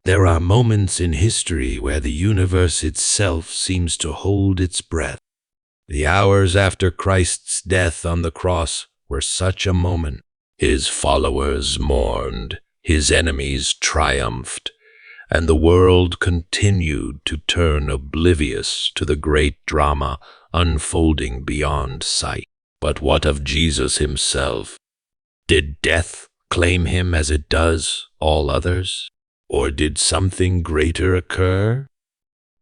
There are moments in history where the universe itself seems to hold its breath. The hours after Christ's death on the cross were such a moment. His followers mourned, his enemies triumphed, and the world continued to turn oblivious to the great drama unfolding beyond sight. But what of Jesus himself? Did death claim him as it does all others? Or did something greater occur?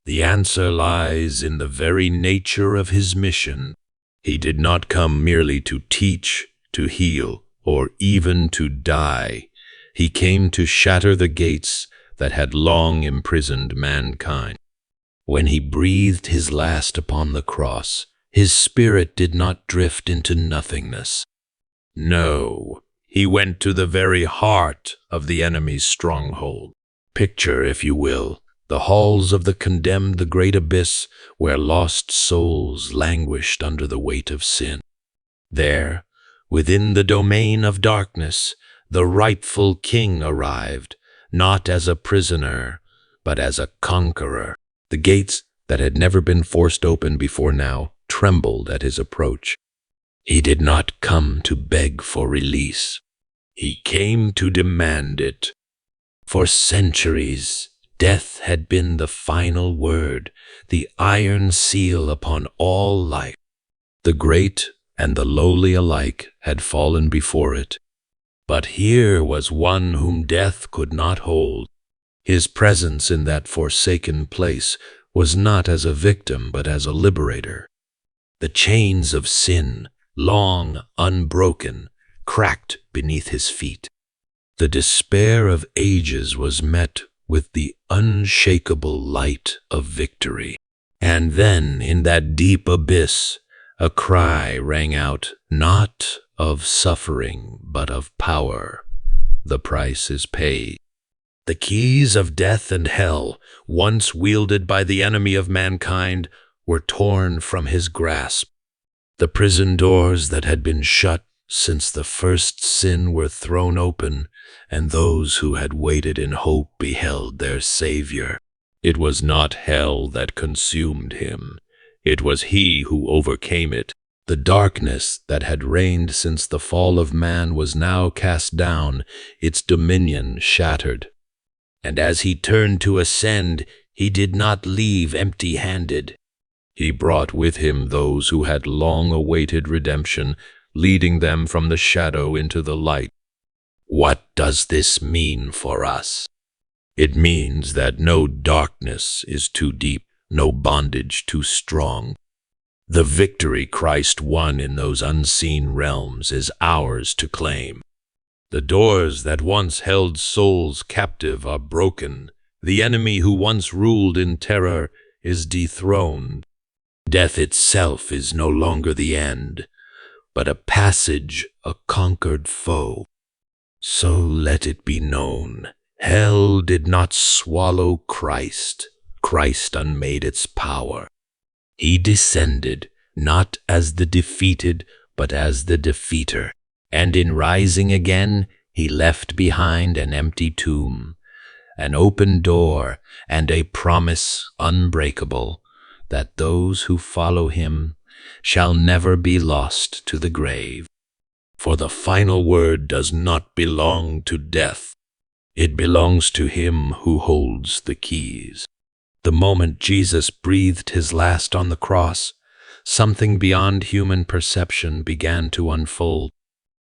The answer lies in the very nature of his mission. He did not come merely to teach, to heal, or even to die. He came to shatter the gates that had long imprisoned mankind. When he breathed his last upon the cross, his spirit did not drift into nothingness. No, he went to the very heart of the enemy's stronghold. Picture, if you will, the halls of the condemned, the great abyss where lost souls languished under the weight of sin. There, within the domain of darkness, the rightful king arrived, not as a prisoner, but as a conqueror. The gates that had never been forced open before now trembled at his approach. He did not come to beg for release. He came to demand it. For centuries, death had been the final word, the iron seal upon all life. The great and the lowly alike had fallen before it. But here was one whom death could not hold. His presence in that forsaken place was not as a victim, but as a liberator. The chains of sin, long unbroken, cracked beneath his feet. The despair of ages was met with the unshakable light of victory. And then, in that deep abyss, a cry rang out, not of suffering, but of power. The price is paid. The keys of death and hell, once wielded by the enemy of mankind, were torn from his grasp. The prison doors that had been shut since the first sin were thrown open, and those who had waited in hope beheld their Savior. It was not hell that consumed him. It was he who overcame it. The darkness that had reigned since the fall of man was now cast down, its dominion shattered. And as he turned to ascend, he did not leave empty-handed. He brought with him those who had long awaited redemption, leading them from the shadow into the light. What does this mean for us? It means that no darkness is too deep, no bondage too strong. The victory Christ won in those unseen realms is ours to claim. The doors that once held souls captive are broken. The enemy who once ruled in terror is dethroned. Death itself is no longer the end, but a passage, a conquered foe. So let it be known, hell did not swallow Christ. Christ unmade its power. He descended, not as the defeated, but as the defeater. And in rising again, he left behind an empty tomb, an open door, and a promise unbreakable, that those who follow him shall never be lost to the grave. For the final word does not belong to death. It belongs to him who holds the keys. The moment Jesus breathed his last on the cross, something beyond human perception began to unfold.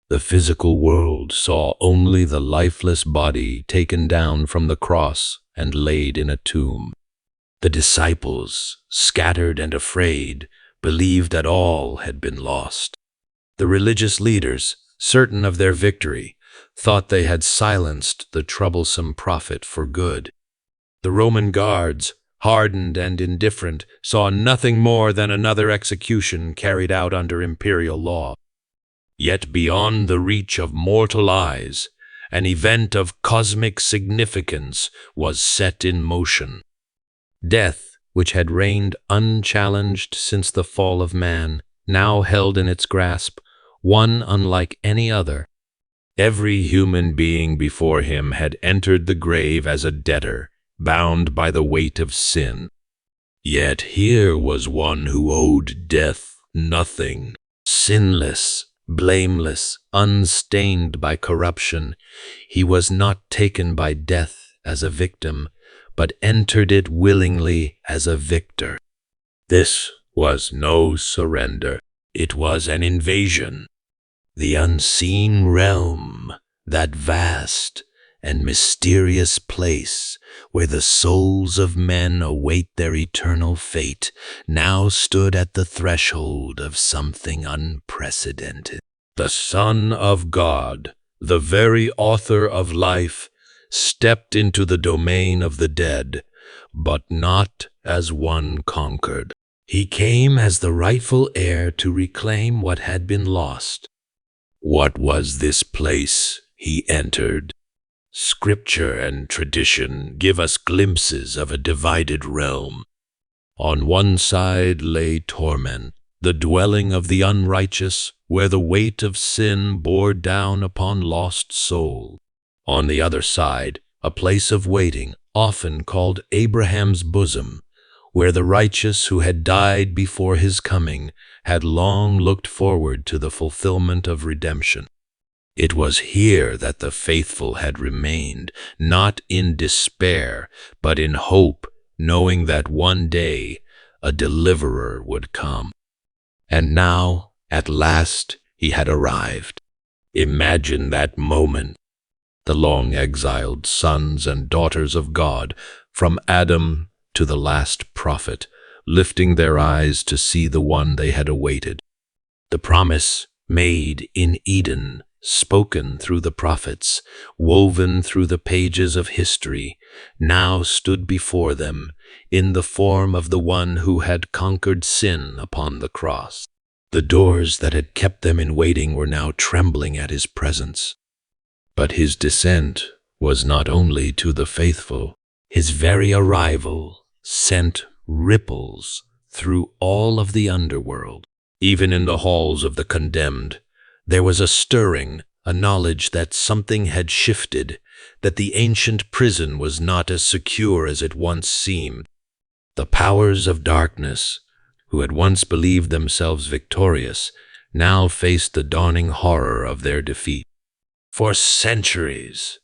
The physical world saw only the lifeless body taken down from the cross and laid in a tomb. The disciples, scattered and afraid, believed that all had been lost. The religious leaders, certain of their victory, thought they had silenced the troublesome prophet for good. The Roman guards, hardened and indifferent, saw nothing more than another execution carried out under imperial law. Yet beyond the reach of mortal eyes, an event of cosmic significance was set in motion. Death, which had reigned unchallenged since the fall of man, now held in its grasp one unlike any other, Every human being before him had entered the grave as a debtor, bound by the weight of sin. Yet here was one who owed death nothing, sinless, blameless, unstained by corruption. He was not taken by death as a victim, but entered it willingly as a victor. This was no surrender. It was an invasion. The unseen realm, that vast and mysterious place where the souls of men await their eternal fate, now stood at the threshold of something unprecedented. The Son of God, the very author of life, stepped into the domain of the dead, but not as one conquered. He came as the rightful heir to reclaim what had been lost. What was this place he entered? Scripture and tradition give us glimpses of a divided realm. On one side lay torment, the dwelling of the unrighteous, where the weight of sin bore down upon lost souls. On the other side, a place of waiting, often called Abraham's bosom, where the righteous who had died before his coming had long looked forward to the fulfillment of redemption. It was here that the faithful had remained, not in despair, but in hope, knowing that one day a deliverer would come. And now, at last, he had arrived. Imagine that moment. The long-exiled sons and daughters of God, from Adam to the last prophet, lifting their eyes to see the one they had awaited. The promise made in Eden, spoken through the prophets, woven through the pages of history, now stood before them in the form of the one who had conquered sin upon the cross. The doors that had kept them in waiting were now trembling at his presence. But his descent was not only to the faithful. His very arrival sent ripples through all of the underworld. Even in the halls of the condemned, there was a stirring, a knowledge that something had shifted, that the ancient prison was not as secure as it once seemed. The powers of darkness, who had once believed themselves victorious, now faced the dawning horror of their defeat. For centuries,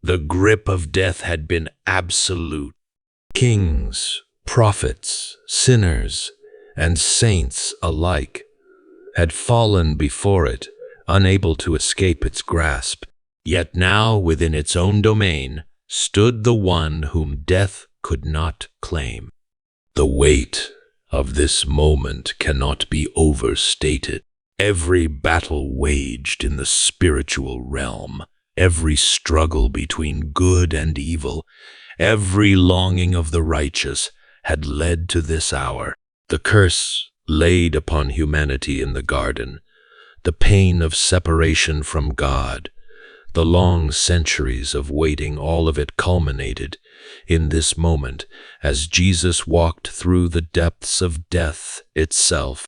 the grip of death had been absolute. Kings, prophets, sinners, and saints alike had fallen before it, unable to escape its grasp. Yet now, within its own domain, stood the one whom death could not claim. The weight of this moment cannot be overstated. Every battle waged in the spiritual realm, every struggle between good and evil, every longing of the righteous had led to this hour. The curse laid upon humanity in the garden, the pain of separation from God, the long centuries of waiting, all of it culminated in this moment as Jesus walked through the depths of death itself.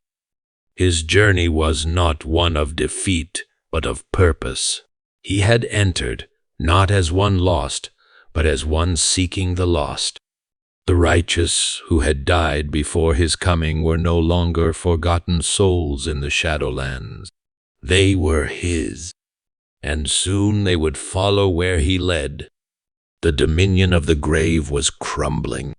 His journey was not one of defeat, but of purpose. He had entered, not as one lost, but as one seeking the lost. The righteous who had died before his coming were no longer forgotten souls in the shadowlands. They were his, and soon they would follow where he led. The dominion of the grave was crumbling.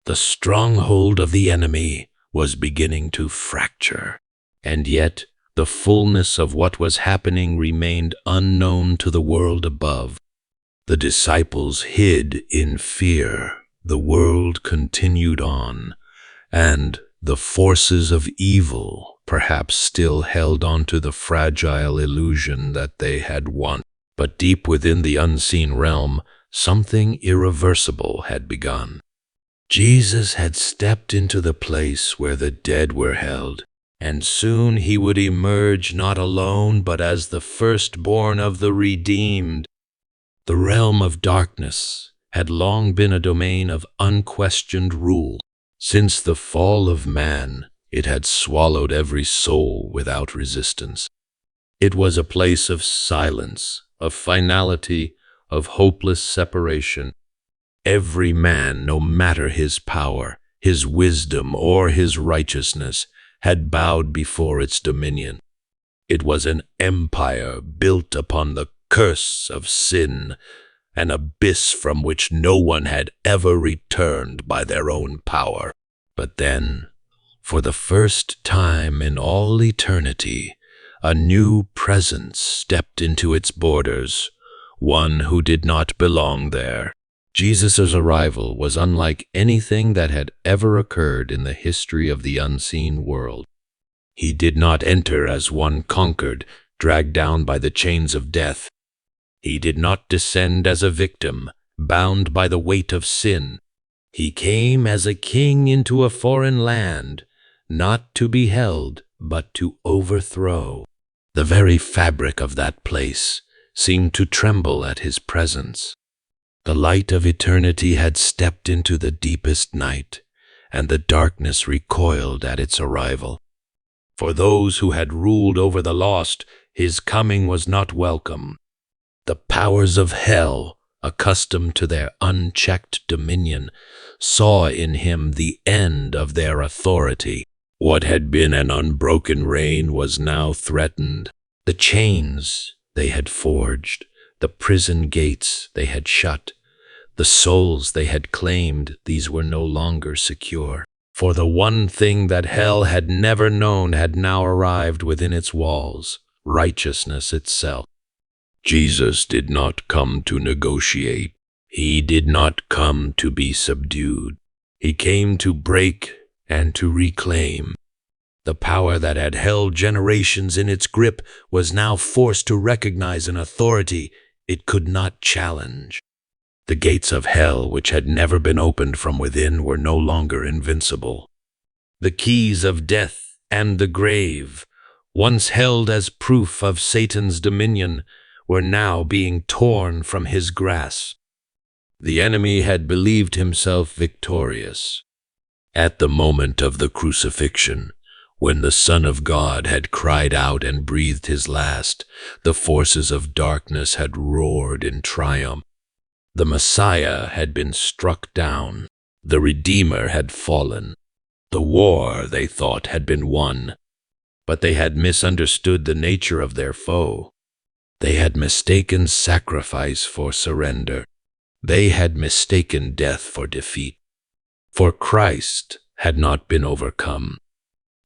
The stronghold of the enemy was beginning to fracture. And yet, the fullness of what was happening remained unknown to the world above. The disciples hid in fear. The world continued on, and the forces of evil perhaps still held on to the fragile illusion that they had won. But deep within the unseen realm, something irreversible had begun. Jesus had stepped into the place where the dead were held. And soon he would emerge not alone, but as the firstborn of the redeemed. The realm of darkness had long been a domain of unquestioned rule. Since the fall of man, it had swallowed every soul without resistance. It was a place of silence, of finality, of hopeless separation. Every man, no matter his power, his wisdom, or his righteousness, had bowed before its dominion. It was an empire built upon the curse of sin, an abyss from which no one had ever returned by their own power. But then, for the first time in all eternity, a new presence stepped into its borders, one who did not belong there. Jesus' arrival was unlike anything that had ever occurred in the history of the unseen world. He did not enter as one conquered, dragged down by the chains of death. He did not descend as a victim, bound by the weight of sin. He came as a king into a foreign land, not to be held, but to overthrow. The very fabric of that place seemed to tremble at his presence. The light of eternity had stepped into the deepest night, and the darkness recoiled at its arrival. For those who had ruled over the lost, his coming was not welcome. The powers of hell, accustomed to their unchecked dominion, saw in him the end of their authority. What had been an unbroken reign was now threatened. The chains they had forged, the prison gates they had shut, the souls they had claimed, these were no longer secure. For the one thing that hell had never known had now arrived within its walls, righteousness itself. Jesus did not come to negotiate. He did not come to be subdued. He came to break and to reclaim. The power that had held generations in its grip was now forced to recognize an authority it could not challenge. The gates of hell, which had never been opened from within, were no longer invincible. The keys of death and the grave, once held as proof of Satan's dominion, were now being torn from his grasp. The enemy had believed himself victorious. At the moment of the crucifixion, when the Son of God had cried out and breathed his last, the forces of darkness had roared in triumph. The Messiah had been struck down. The Redeemer had fallen. The war, they thought, had been won. But they had misunderstood the nature of their foe. They had mistaken sacrifice for surrender. They had mistaken death for defeat. For Christ had not been overcome.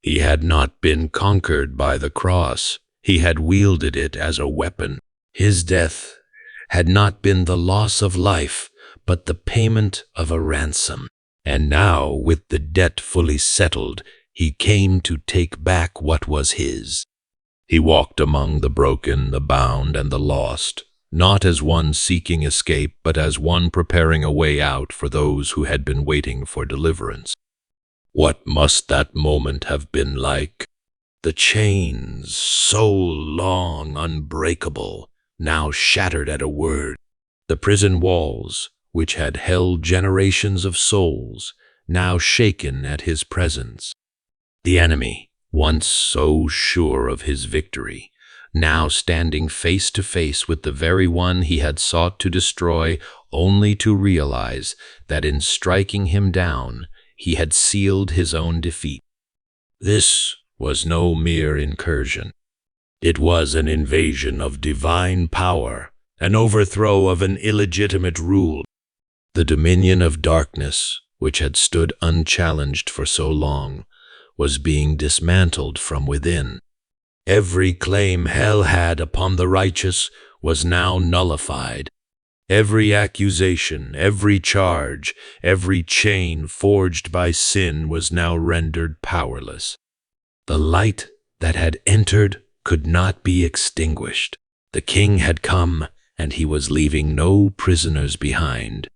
He had not been conquered by the cross. He had wielded it as a weapon. His death had not been the loss of life, but the payment of a ransom. And now, with the debt fully settled, he came to take back what was his. He walked among the broken, the bound, and the lost, not as one seeking escape, but as one preparing a way out for those who had been waiting for deliverance. What must that moment have been like? The chains, so long unbreakable, now shattered at a word. The prison walls, which had held generations of souls, now shaken at his presence. The enemy, once so sure of his victory, now standing face to face with the very one he had sought to destroy, only to realize that in striking him down, he had sealed his own defeat. This was no mere incursion. It was an invasion of divine power, an overthrow of an illegitimate rule. The dominion of darkness, which had stood unchallenged for so long, was being dismantled from within. Every claim hell had upon the righteous was now nullified. Every accusation, every charge, every chain forged by sin was now rendered powerless. The light that had entered could not be extinguished. The King had come, and he was leaving no prisoners behind.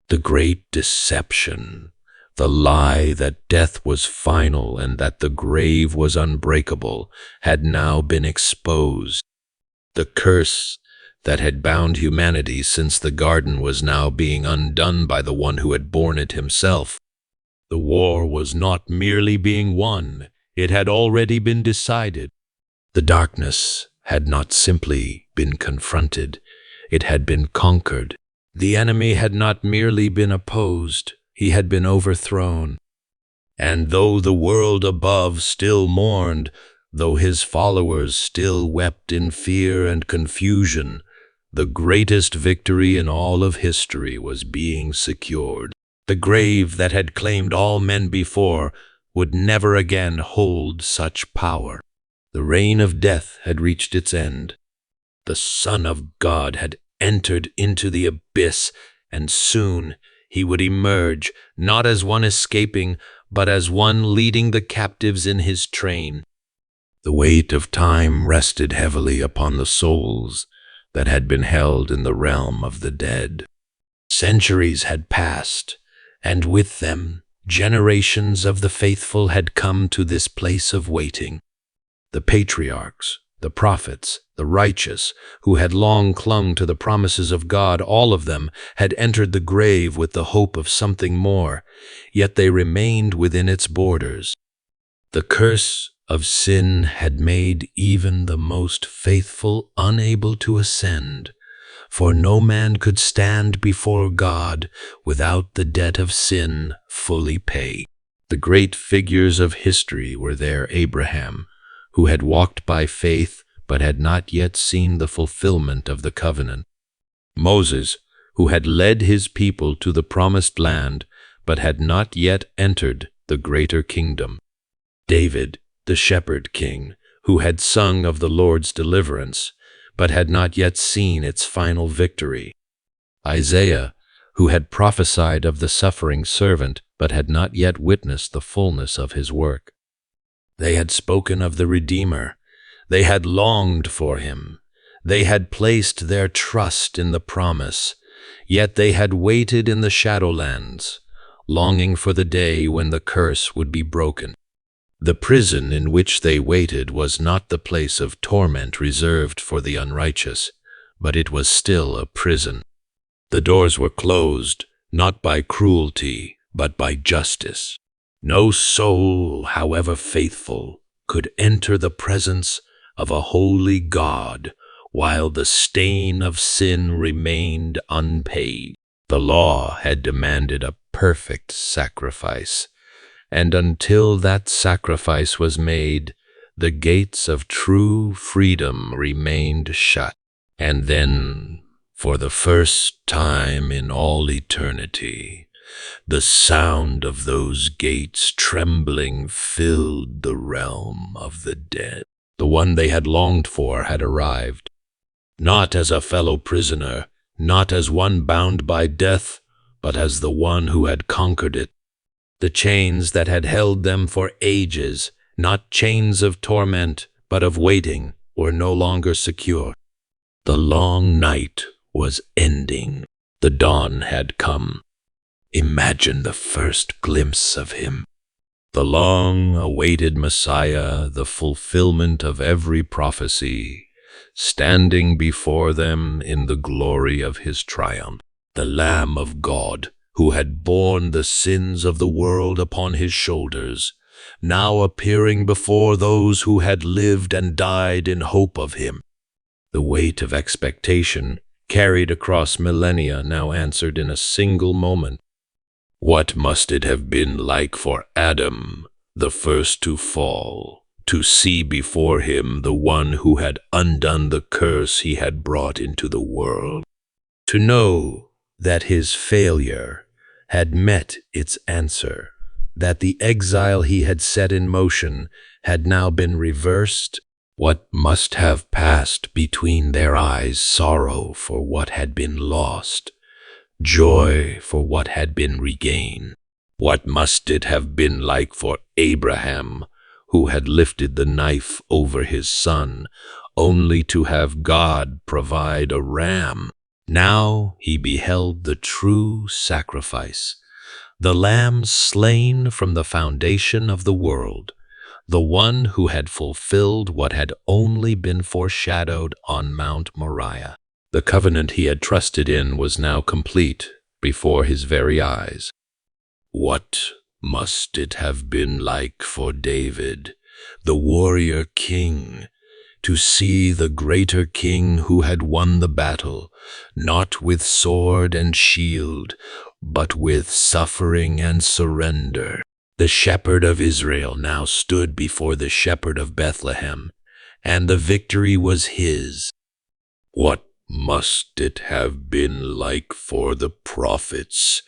The great deception, the lie that death was final and that the grave was unbreakable, had now been exposed. The curse that had bound humanity since the garden was now being undone by the one who had borne it himself. The war was not merely being won, it had already been decided. The darkness had not simply been confronted, it had been conquered. The enemy had not merely been opposed, he had been overthrown. And though the world above still mourned, though his followers still wept in fear and confusion, the greatest victory in all of history was being secured. The grave that had claimed all men before would never again hold such power. The reign of death had reached its end. The Son of God had entered into the abyss, and soon he would emerge, not as one escaping, but as one leading the captives in his train. The weight of time rested heavily upon the souls that had been held in the realm of the dead. Centuries had passed, and with them generations of the faithful had come to this place of waiting. The patriarchs, the prophets, the righteous, who had long clung to the promises of God, all of them had entered the grave with the hope of something more, yet they remained within its borders. The curse of sin had made even the most faithful unable to ascend, for no man could stand before God without the debt of sin fully paid. The great figures of history were there: Abraham, who had walked by faith but had not yet seen the fulfillment of the covenant; Moses, who had led his people to the promised land but had not yet entered the greater kingdom; David, the shepherd king, who had sung of the Lord's deliverance but had not yet seen its final victory; Isaiah, who had prophesied of the suffering servant but had not yet witnessed the fullness of his work. They had spoken of the Redeemer. They had longed for him. They had placed their trust in the promise. Yet they had waited in the shadowlands, longing for the day when the curse would be broken. The prison in which they waited was not the place of torment reserved for the unrighteous, but it was still a prison. The doors were closed, not by cruelty, but by justice. No soul, however faithful, could enter the presence of a holy God while the stain of sin remained unpaid. The law had demanded a perfect sacrifice, and until that sacrifice was made, the gates of true freedom remained shut. And then, for the first time in all eternity, the sound of those gates trembling filled the realm of the dead. The one they had longed for had arrived, not as a fellow prisoner, not as one bound by death, but as the one who had conquered it. The chains that had held them for ages, not chains of torment, but of waiting, were no longer secure. The long night was ending. The dawn had come. Imagine the first glimpse of him. The long-awaited Messiah, the fulfillment of every prophecy, standing before them in the glory of his triumph. The Lamb of God, who had borne the sins of the world upon his shoulders, now appearing before those who had lived and died in hope of him. The weight of expectation, carried across millennia, now answered in a single moment. What must it have been like for Adam, the first to fall, to see before him the one who had undone the curse he had brought into the world? To know that his failure had met its answer, that the exile he had set in motion had now been reversed? What must have passed between their eyes? Sorrow for what had been lost, joy for what had been regained. What must it have been like for Abraham, who had lifted the knife over his son, only to have God provide a ram? Now he beheld the true sacrifice, the Lamb slain from the foundation of the world, the one who had fulfilled what had only been foreshadowed on Mount Moriah. The covenant he had trusted in was now complete before his very eyes. What must it have been like for David, the warrior king, to see the greater king who had won the battle, not with sword and shield, but with suffering and surrender. The shepherd of Israel now stood before the shepherd of Bethlehem, and the victory was his. What must it have been like for the prophets,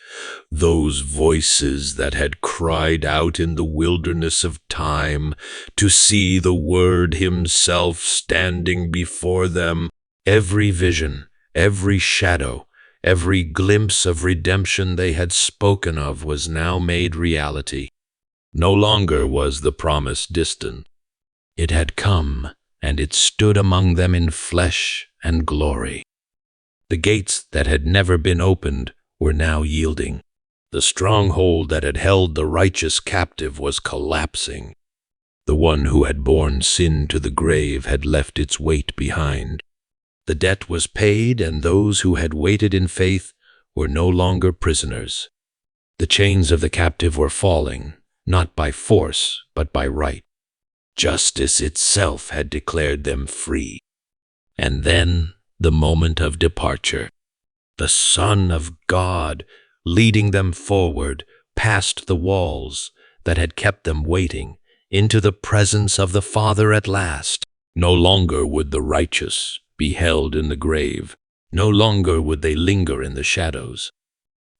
those voices that had cried out in the wilderness of time, to see the Word himself standing before them? Every vision, every shadow, every glimpse of redemption they had spoken of was now made reality. No longer was the promise distant. It had come, and it stood among them in flesh and glory. The gates that had never been opened were now yielding. The stronghold that had held the righteous captive was collapsing. The one who had borne sin to the grave had left its weight behind. The debt was paid, and those who had waited in faith were no longer prisoners. The chains of the captive were falling, not by force, but by right. Justice itself had declared them free. And then the moment of departure. The Son of God, leading them forward, past the walls that had kept them waiting, into the presence of the Father at last. No longer would the righteous be held in the grave. No longer would they linger in the shadows.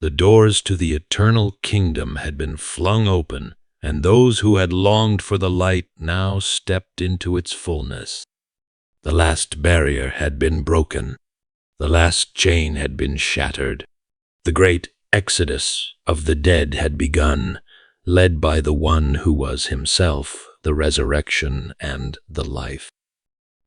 The doors to the eternal kingdom had been flung open, and those who had longed for the light now stepped into its fullness. The last barrier had been broken. The last chain had been shattered. The great exodus of the dead had begun, led by the one who was himself the resurrection and the life.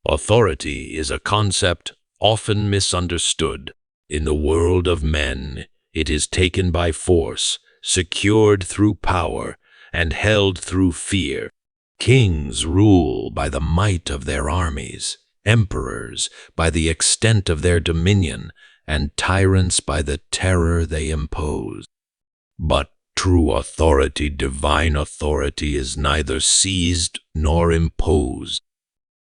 Authority is a concept often misunderstood. In the world of men, it is taken by force, secured through power, and held through fear. Kings rule by the might of their armies, emperors by the extent of their dominion, and tyrants by the terror they impose. But true authority, divine authority, is neither seized nor imposed.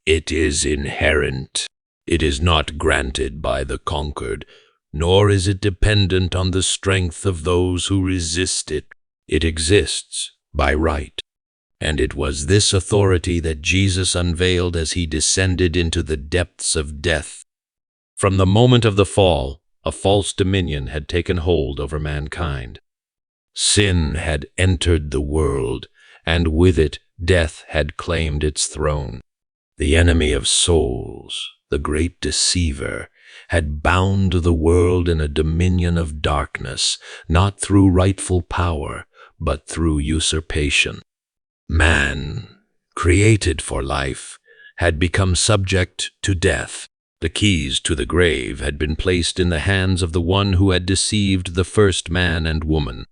It is inherent. It is not granted by the conquered, nor is it dependent on the strength of those who resist it. It exists by right. And it was this authority that Jesus unveiled as he descended into the depths of death. From the moment of the fall, a false dominion had taken hold over mankind. Sin had entered the world, and with it death had claimed its throne. The enemy of souls, the great deceiver, had bound the world in a dominion of darkness, not through rightful power, but through usurpation. Man, created for life, had become subject to death. The keys to the grave had been placed in the hands of the one who had deceived the first man and woman.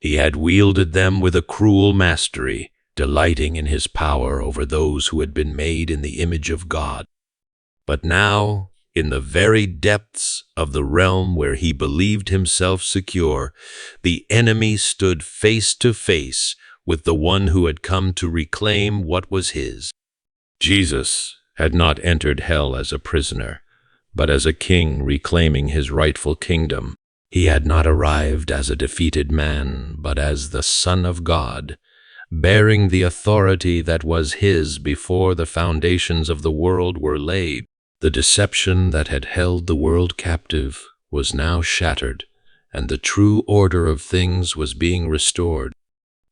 He had wielded them with a cruel mastery, delighting in his power over those who had been made in the image of God. But now, in the very depths of the realm where he believed himself secure, the enemy stood face to face with the one who had come to reclaim what was his. Jesus had not entered hell as a prisoner, but as a king reclaiming his rightful kingdom. He had not arrived as a defeated man, but as the Son of God, bearing the authority that was his before the foundations of the world were laid. The deception that had held the world captive was now shattered, and the true order of things was being restored.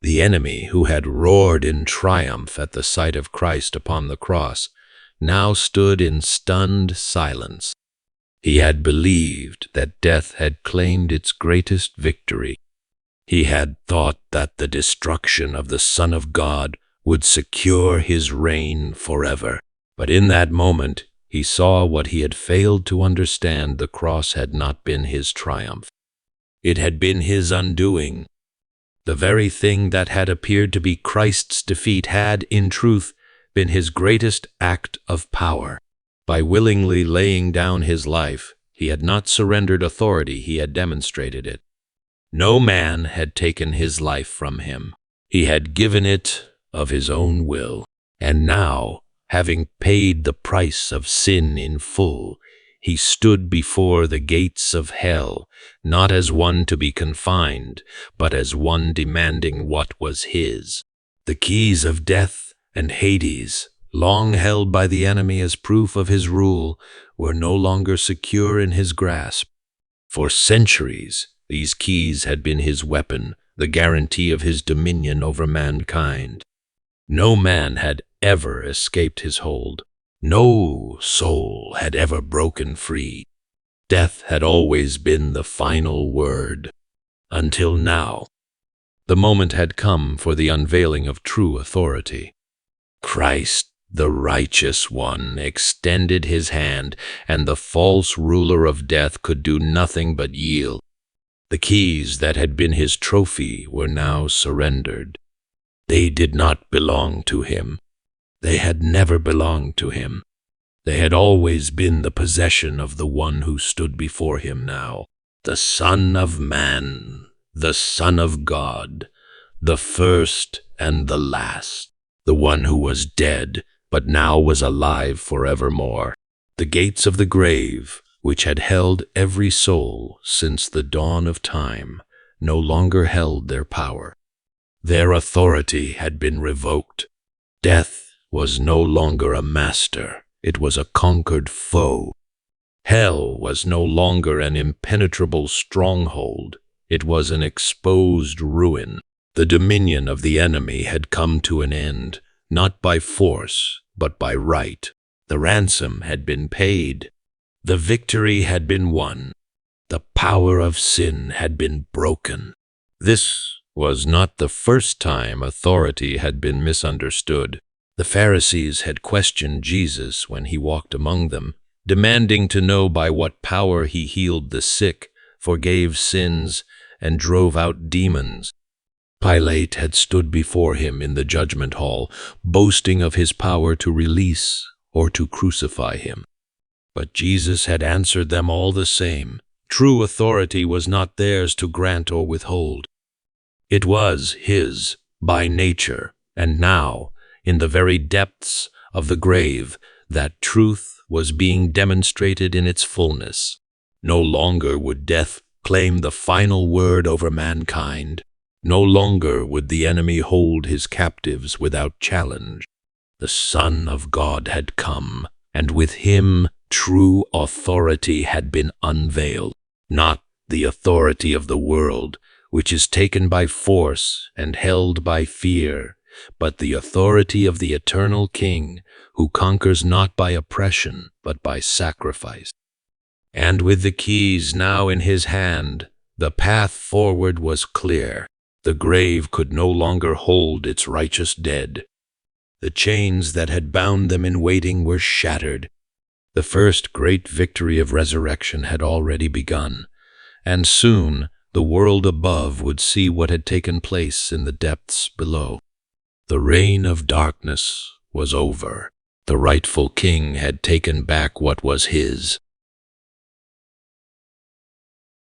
The enemy, who had roared in triumph at the sight of Christ upon the cross, now stood in stunned silence. He had believed that death had claimed its greatest victory. He had thought that the destruction of the Son of God would secure his reign forever. But in that moment, he saw what he had failed to understand. The cross had not been his triumph. It had been his undoing. The very thing that had appeared to be Christ's defeat had, in truth, been his greatest act of power. By willingly laying down his life, he had not surrendered authority, he had demonstrated it. No man had taken his life from him. He had given it of his own will. And now, Having paid the price of sin in full, he stood before the gates of hell, not as one to be confined, but as one demanding what was his. The keys of death and Hades, long held by the enemy as proof of his rule, were no longer secure in his grasp. For centuries, these keys had been his weapon, the guarantee of his dominion over mankind. No man had ever escaped his hold. No soul had ever broken free. Death had always been the final word. Until now, the moment had come for the unveiling of true authority. Christ, the righteous one, extended his hand, and the false ruler of death could do nothing but yield. The keys that had been his trophy were now surrendered. They did not belong to him. They had never belonged to him. They had always been the possession of the one who stood before him now, the Son of Man, the Son of God, the first and the last, the one who was dead, but now was alive forevermore. The gates of the grave, which had held every soul since the dawn of time, no longer held their power. Their authority had been revoked. Death was no longer a master, it was a conquered foe. Hell was no longer an impenetrable stronghold, it was an exposed ruin. The dominion of the enemy had come to an end, not by force, but by right. The ransom had been paid. The victory had been won. The power of sin had been broken. This was not the first time authority had been misunderstood. The Pharisees had questioned Jesus when he walked among them, demanding to know by what power he healed the sick, forgave sins, and drove out demons. Pilate had stood before him in the judgment hall, boasting of his power to release or to crucify him. But Jesus had answered them all the same. True authority was not theirs to grant or withhold. It was his by nature, and now, in the very depths of the grave, that truth was being demonstrated in its fullness. No longer would death claim the final word over mankind. No longer would the enemy hold his captives without challenge. The Son of God had come, and with him true authority had been unveiled. Not the authority of the world, which is taken by force and held by fear, but the authority of the eternal King, who conquers not by oppression, but by sacrifice. And with the keys now in his hand, the path forward was clear. The grave could no longer hold its righteous dead. The chains that had bound them in waiting were shattered. The first great victory of resurrection had already begun, and soon the world above would see what had taken place in the depths below. The reign of darkness was over. The rightful King had taken back what was his.